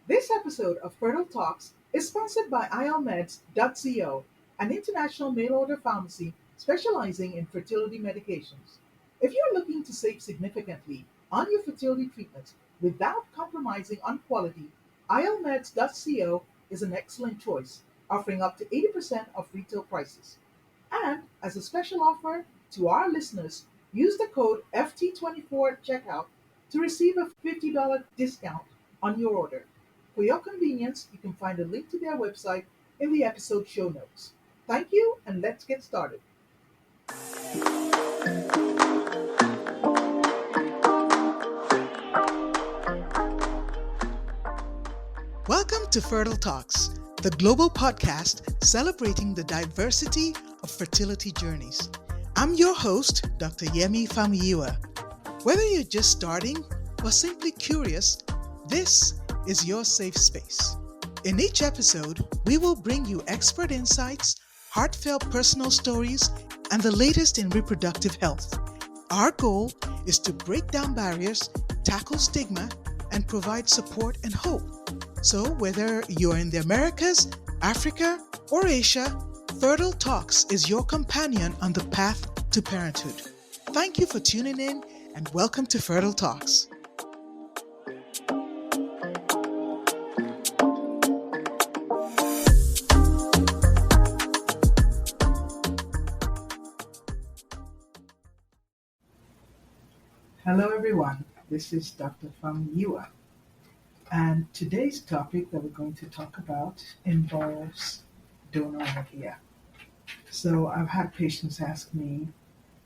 This episode of Fertile Talks is sponsored by ILMeds.co, an international mail order pharmacy specializing in fertility medications. If you're looking to save significantly on your fertility treatments without compromising on quality, ILMeds.co is an excellent choice, offering up to 80% of retail prices. And as a special offer to our listeners, use the code FT24 at checkout to receive a $50 discount on your order. For your convenience, you can find a link to their website in the episode show notes. Thank you, and let's get started. Welcome to Fertile Talks, the global podcast celebrating the diversity of fertility journeys. I'm your host, Dr. Yemi Famuyiwa. Whether you're just starting or simply curious, this is your safe space. In each episode, we will bring you expert insights, heartfelt personal stories, and the latest in reproductive health. Our goal is to break down barriers, tackle stigma, and provide support and hope. So whether you're in the Americas, Africa, or Asia, Fertile Talks is your companion on the path to parenthood. Thank you for tuning in and welcome to Fertile Talks. Hello everyone, this is Dr. Famuyiwa. And today's topic that we're going to talk about involves donor IVF. So I've had patients ask me,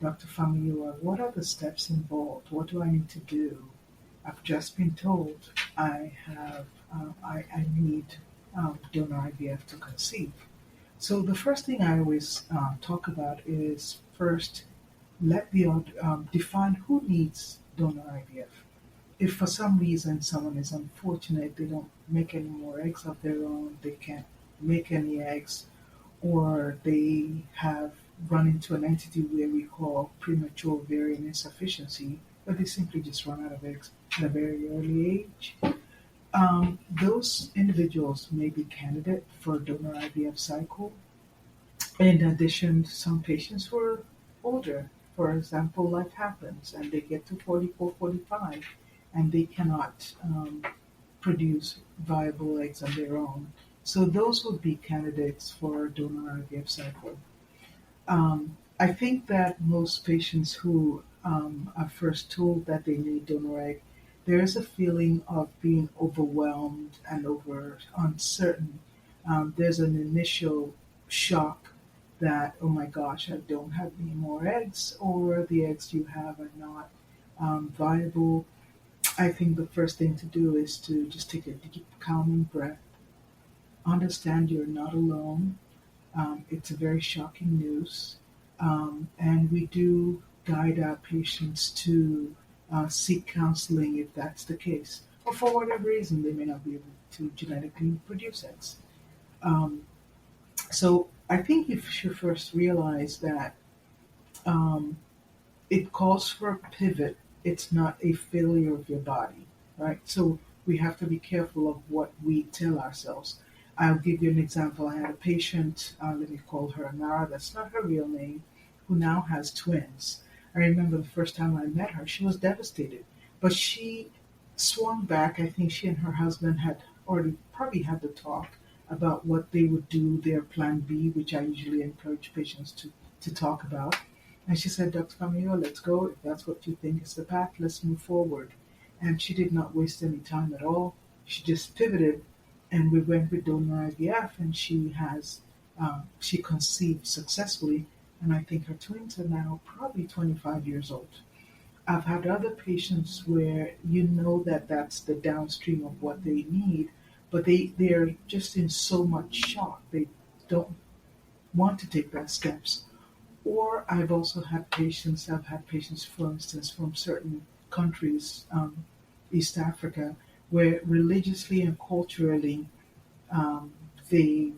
Dr. Famuyiwa, what are the steps involved? What do I need to do? I've just been told I need donor IVF to conceive. So the first thing I always talk about is first define who needs donor IVF. If for some reason someone is unfortunate, they don't make any more eggs of their own, they can't make any eggs, or they have run into an entity where we call premature ovarian insufficiency, where they simply just run out of eggs at a very early age, those individuals may be candidate for a donor IVF cycle. In addition, some patients who are older, for example, life happens and they get to 44, 45, and they cannot produce viable eggs on their own. So those would be candidates for a donor IVF cycle. I think that most patients who are first told that they need donor egg, there is a feeling of being overwhelmed and over uncertain. There's an initial shock that, oh my gosh, I don't have any more eggs, or the eggs you have are not viable. I think the first thing to do is to just take a deep, calming breath, understand you're not alone. It's a very shocking news. And we do guide our patients to seek counseling if that's the case. Or for whatever reason, they may not be able to genetically produce eggs. Um, so I think you should first realize that um, it calls for a pivot. It's not a failure of your body, right? So we have to be careful of what we tell ourselves. I'll give you an example. I had a patient, let me call her Nara, that's not her real name, who now has twins. I remember the first time I met her, she was devastated, but she swung back. I think she and her husband had already probably had the talk about what they would do, their plan B, which I usually encourage patients to talk about. And she said, Dr. Camillo, let's go. If that's what you think is the path, let's move forward. And she did not waste any time at all. She just pivoted, and we went with donor IVF, and she conceived successfully. And I think her twins are now probably 25 years old. I've had other patients where you know that that's the downstream of what they need, but they're just in so much shock. They don't want to take that steps. Or I've had patients, for instance, from certain countries, East Africa, where religiously and culturally they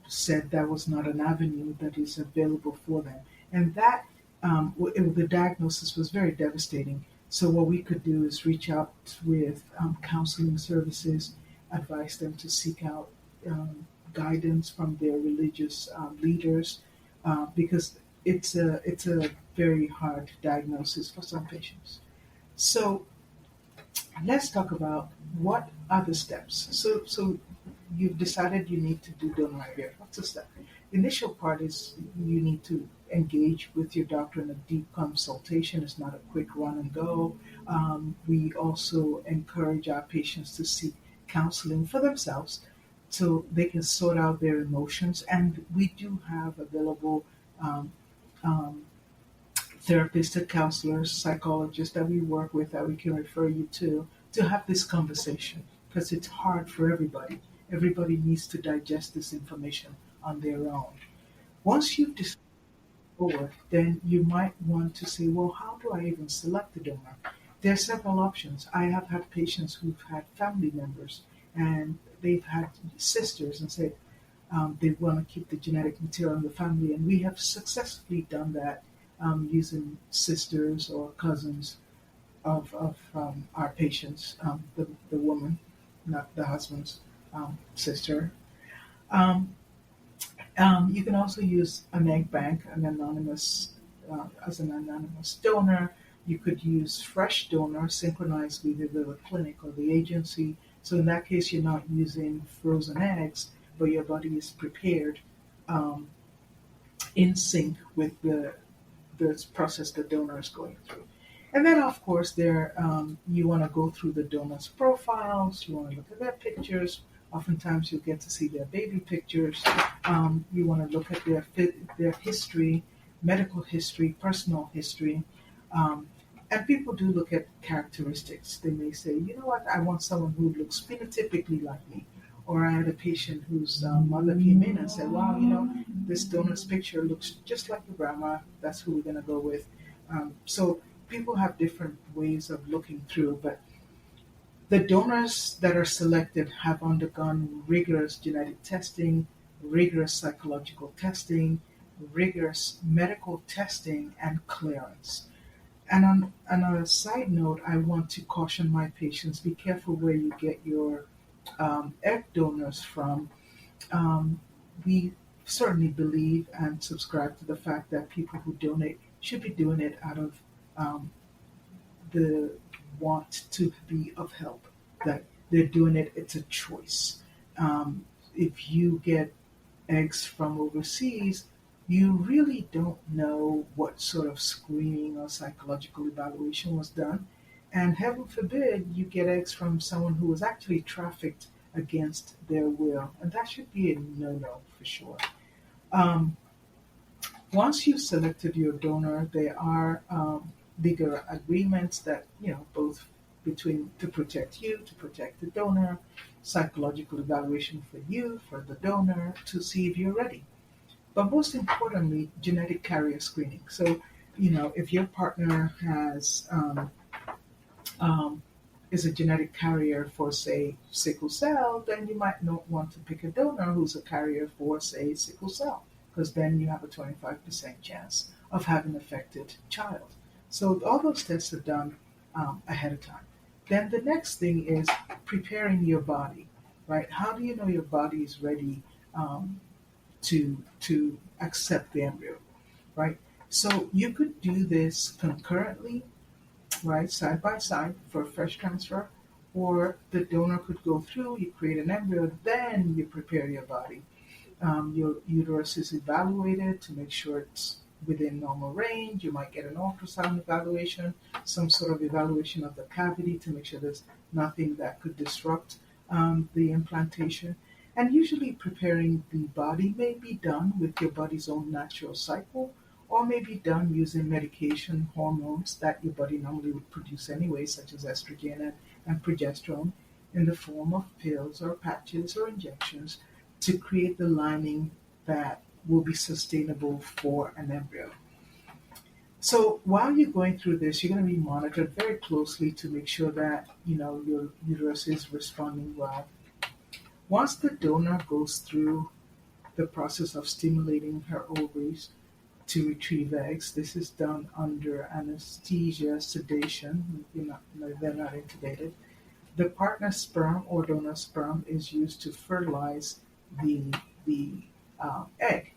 said that was not an avenue that is available for them. And that the diagnosis was very devastating. So what we could do is reach out with counseling services, advise them to seek out guidance from their religious leaders because it's a very hard diagnosis for some patients. So let's talk about what are the steps. So you've decided you need to do donor IVF. What's the step? Initial part is you need to engage with your doctor in a deep consultation. It's not a quick run and go. We also encourage our patients to seek counseling for themselves so they can sort out their emotions. And we do have available um, um, therapists and counselors, psychologists that we work with that we can refer you to have this conversation because it's hard for everybody. Everybody needs to digest this information on their own. Once you've decided forward, then you might want to say, well, how do I even select the donor? There are several options. I have had patients who've had family members and they've had sisters and said, they want to keep the genetic material in the family, and we have successfully done that using sisters or cousins of our patients, the woman, not the husband's sister. Um, you can also use an egg bank, as an anonymous donor. You could use fresh donor synchronized with either the clinic or the agency. So in that case, you're not using frozen eggs, but your body is prepared um, in sync with the process the donor is going through. And then, of course, you want to go through the donor's profiles. You want to look at their pictures. Oftentimes, you'll get to see their baby pictures. You want to look at their history, medical history, personal history. Um, and people do look at characteristics. They may say, you know what, I want someone who looks phenotypically like me. Or I had a patient whose mother came in and said, wow, this donor's picture looks just like your grandma. That's who we're going to go with. So people have different ways of looking through, but the donors that are selected have undergone rigorous genetic testing, rigorous psychological testing, rigorous medical testing, and clearance. And on a side note, I want to caution my patients be careful where you get your egg donors from. Um, we certainly believe and subscribe to the fact that people who donate should be doing it out of um, the want to be of help. That they're doing it, it's a choice. If you get eggs from overseas, you really don't know what sort of screening or psychological evaluation was done. And heaven forbid you get eggs from someone who was actually trafficked against their will. And that should be a no no for sure. Um, Once you've selected your donor, there are legal agreements that, both between to protect you, to protect the donor, psychological evaluation for you, for the donor, to see if you're ready. But most importantly, genetic carrier screening. So, if your partner um, is a genetic carrier for, say, sickle cell, then you might not want to pick a donor who's a carrier for, say, sickle cell, because then you have a 25% chance of having an affected child. So all those tests are done ahead of time. Then the next thing is preparing your body, right? How do you know your body is ready to accept the embryo, right? So you could do this concurrently, right, side by side for a fresh transfer, or the donor could go through, you create an embryo, then you prepare your body. Your uterus is evaluated to make sure it's within normal range. You might get an ultrasound evaluation, some sort of evaluation of the cavity to make sure there's nothing that could disrupt the implantation. And usually, preparing the body may be done with your body's own natural cycle, or may be done using medication, hormones that your body normally would produce anyway, such as estrogen and progesterone, in the form of pills or patches or injections to create the lining that will be sustainable for an embryo. So while you're going through this, you're going to be monitored very closely to make sure that your uterus is responding well. Once the donor goes through the process of stimulating her ovaries to retrieve eggs, this is done under anesthesia, sedation. They're not intubated. The partner sperm or donor sperm is used to fertilize the the egg,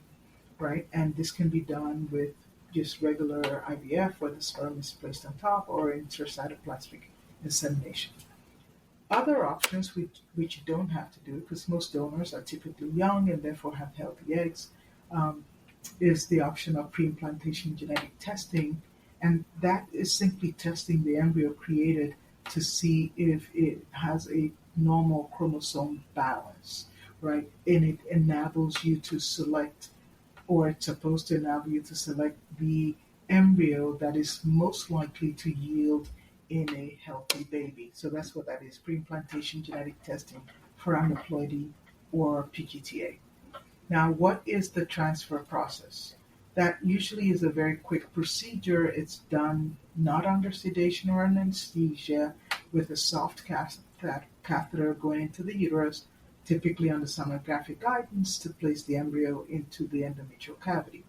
right? And this can be done with just regular IVF, where the sperm is placed on top, or intracytoplasmic insemination. Other options which you don't have to do, because most donors are typically young and therefore have healthy eggs, um, is the option of pre-implantation genetic testing, and that is simply testing the embryo created to see if it has a normal chromosome balance, right? And it enables you to select, or it's supposed to enable you to select the embryo that is most likely to yield in a healthy baby. So that's what that is, pre-implantation genetic testing for aneuploidy or PGTA. Now, what is the transfer process? That usually is a very quick procedure. It's done not under sedation or anesthesia, with a soft catheter going into the uterus, typically under sonographic guidance, to place the embryo into the endometrial cavity.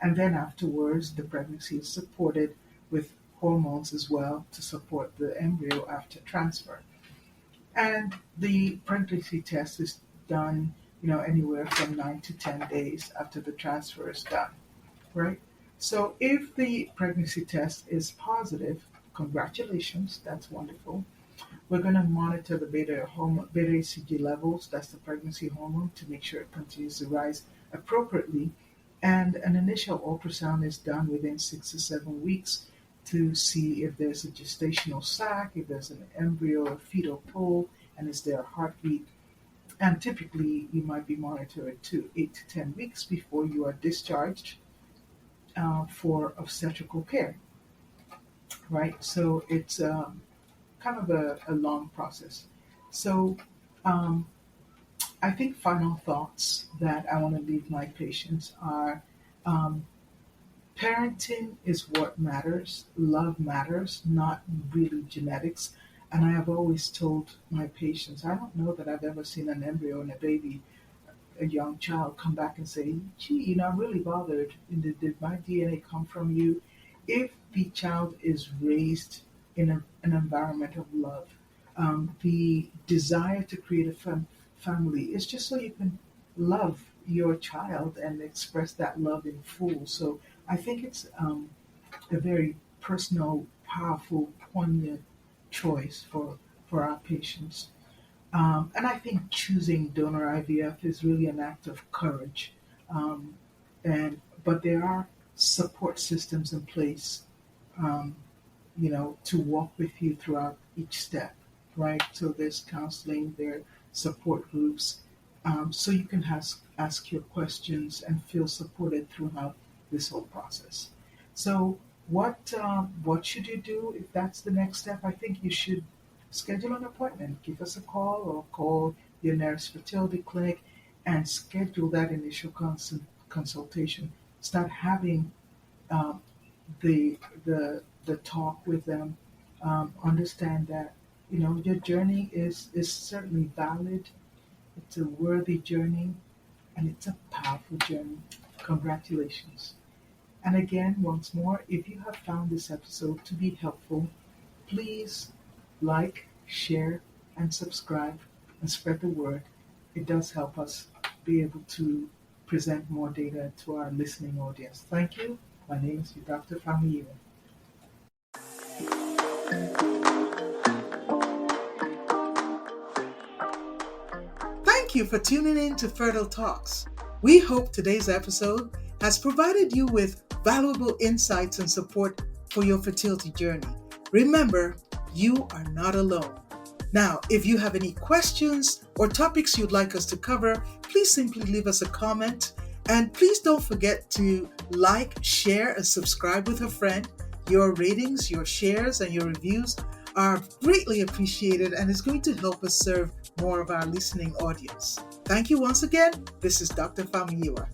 And then afterwards, the pregnancy is supported with hormones as well to support the embryo after transfer. And the pregnancy test is done, anywhere from 9 to 10 days after the transfer is done, right? So if the pregnancy test is positive, congratulations, that's wonderful. We're going to monitor the beta HCG levels, that's the pregnancy hormone, to make sure it continues to rise appropriately. And an initial ultrasound is done within 6 to 7 weeks to see if there's a gestational sac, if there's an embryo or fetal pull, and is there a heartbeat. And typically, you might be monitored to 8 to 10 weeks before you are discharged for obstetrical care, right? So it's kind of a long process. So um, I think final thoughts that I want to leave my patients are, um, parenting is what matters, love matters, not really genetics. And I have always told my patients, I don't know that I've ever seen an embryo and a baby, a young child, come back and say, gee, I'm really bothered. Did my DNA come from you? If the child is raised in an environment of love, the desire to create a family is just so you can love your child and express that love in full. So I think it's a very personal, powerful, poignant choice for our patients. And I think choosing donor IVF is really an act of courage. Um, but there are support systems in place, um, to walk with you throughout each step, right? So there's counseling, there are support groups, so you can ask your questions and feel supported throughout this whole process. So what should you do if that's the next step? I think you should schedule an appointment. Give us a call or call your nearest fertility clinic and schedule that initial consultation. Start having um, the talk with them. Understand that your journey is certainly valid. It's a worthy journey, and it's a powerful journey. Congratulations. And again, once more, if you have found this episode to be helpful, please like, share, and subscribe and spread the word. It does help us be able to present more data to our listening audience. Thank you. My name is Dr. Famuyiwa. Thank you for tuning in to Fertile Talks. We hope today's episode has provided you with valuable insights and support for your fertility journey. Remember, you are not alone. Now, if you have any questions or topics you'd like us to cover, please simply leave us a comment. And please don't forget to like, share, and subscribe with a friend. Your ratings, your shares, and your reviews are greatly appreciated and is going to help us serve more of our listening audience. Thank you once again. This is Dr. Famuyiwa.